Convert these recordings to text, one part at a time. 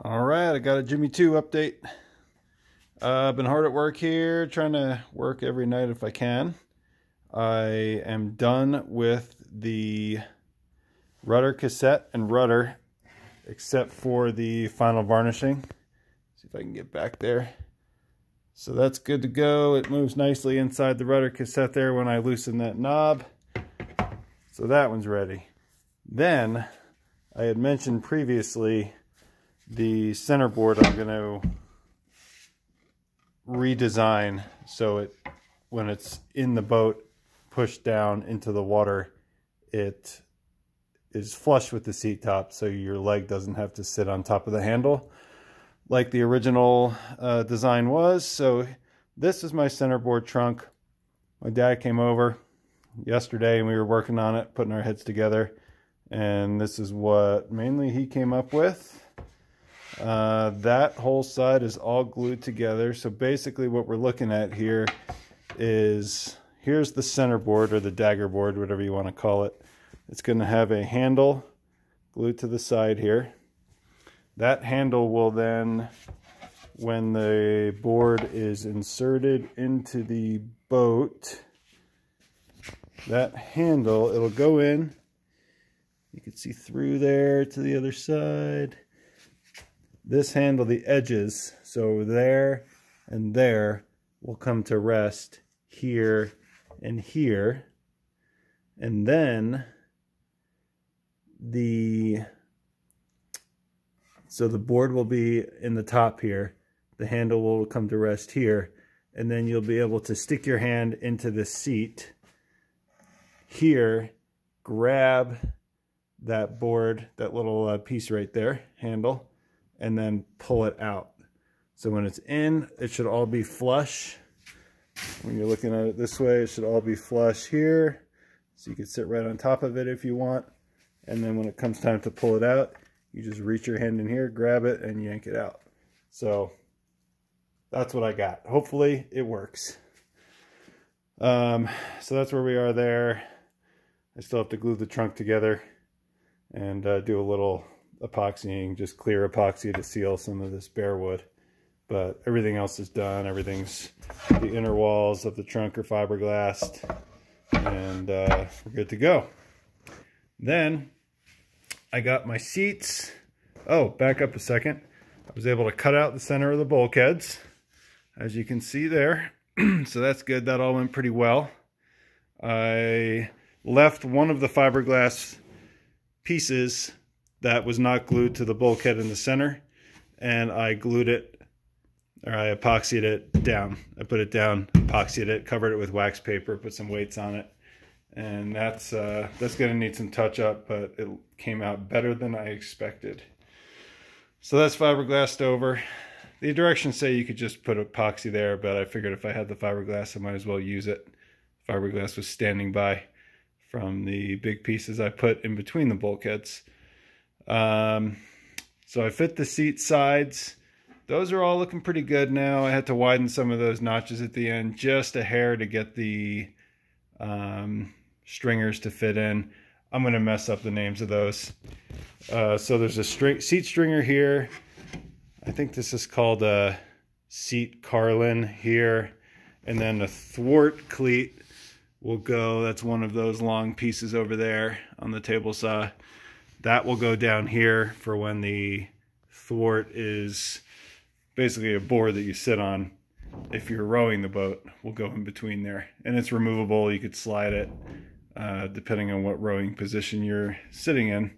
All right, I got a Jimmy 2 update. I've been hard at work here, trying to work every night if I can. I am done with the rudder cassette and rudder, except for the final varnishing. See if I can get back there. So that's good to go. It moves nicely inside the rudder cassette there when I loosen that knob. So that one's ready. Then, I had mentioned previously the center board I'm going to redesign so it, when it's in the boat, pushed down into the water, it is flush with the seat top, so your leg doesn't have to sit on top of the handle like the original design was. So this is my center board trunk. My dad came over yesterday and we were working on it, putting our heads together, and this is what mainly he came up with. That whole side is all glued together. So basically what we're looking at here is, here's the center board, or the dagger board, whatever you want to call it. It's going to have a handle glued to the side here. That handle will then, when the board is inserted into the boat, that handle, it'll go in. You can see through there to the other side. This handle, the edges, so there and there, will come to rest here and here. And then so the board will be in the top here. The handle will come to rest here. And then you'll be able to stick your hand into the seat here, grab that board, that little piece right there, handle, and then pull it out. So when it's in, it should all be flush. When you're looking at it this way, it should all be flush here. So you can sit right on top of it if you want. And then when it comes time to pull it out, you just reach your hand in here, grab it, and yank it out. So that's what I got. Hopefully it works. So that's where we are there. I still have to glue the trunk together and do a little epoxying, just clear epoxy to seal some of this bare wood. But everything else is done. Everything's, the inner walls of the trunk are fiberglassed, and we're good to go. Then I got my seats. Oh, back up a second. I was able to cut out the center of the bulkheads, as you can see there. So that's good. That all went pretty well. I left one of the fiberglass pieces that was not glued to the bulkhead in the center, and I glued it, or I epoxied it down. I put it down, epoxied it, covered it with wax paper, put some weights on it, and that's going to need some touch up, but it came out better than I expected. So that's fiberglassed over. The directions say you could just put epoxy there, but I figured if I had the fiberglass, I might as well use it. Fiberglass was standing by from the big pieces I put in between the bulkheads. So I fit the seat sides. Those are all looking pretty good now. I had to widen some of those notches at the end just a hair to get the stringers to fit in. I'm going to mess up the names of those. So there's a seat stringer here. I think this is called a seat carlin here. And then the thwart cleat will go, that's one of those long pieces over there on the table saw. That will go down here for when the thwart is basically a board that you sit on. If you're rowing the boat, will go in between there. And it's removable. You could slide it depending on what rowing position you're sitting in.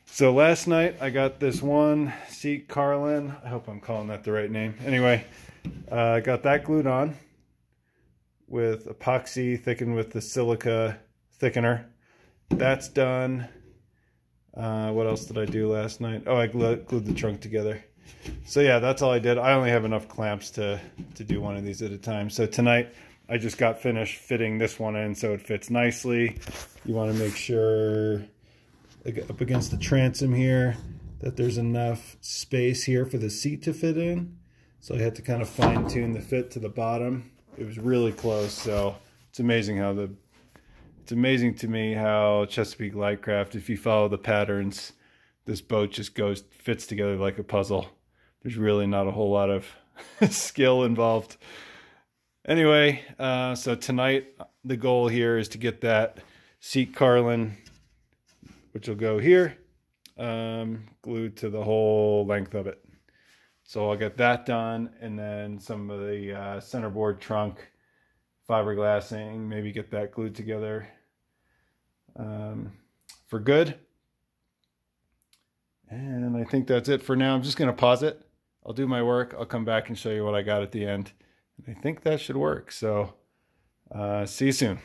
So last night I got this one seat carlin. I hope I'm calling that the right name. Anyway, I got that glued on with epoxy thickened with the silica thickener. That's done. What else did I do last night? Oh, I glued the trunk together. So yeah, that's all I did. I only have enough clamps to do one of these at a time. So tonight I just got finished fitting this one in so it fits nicely. You want to make sure up against the transom here that there's enough space here for the seat to fit in. So I had to kind of fine tune the fit to the bottom. It was really close, so it's amazing how it's amazing to me how Chesapeake Lightcraft, if you follow the patterns, this boat just fits together like a puzzle. There's really not a whole lot of skill involved. Anyway, so tonight the goal here is to get that seat carlin, which will go here, glued to the whole length of it. So I'll get that done, and then some of the centerboard trunk fiberglassing, maybe get that glued together for good. And I think that's it for now. I'm just going to pause it. I'll do my work. I'll come back and show you what I got at the end. I think that should work. So see you soon.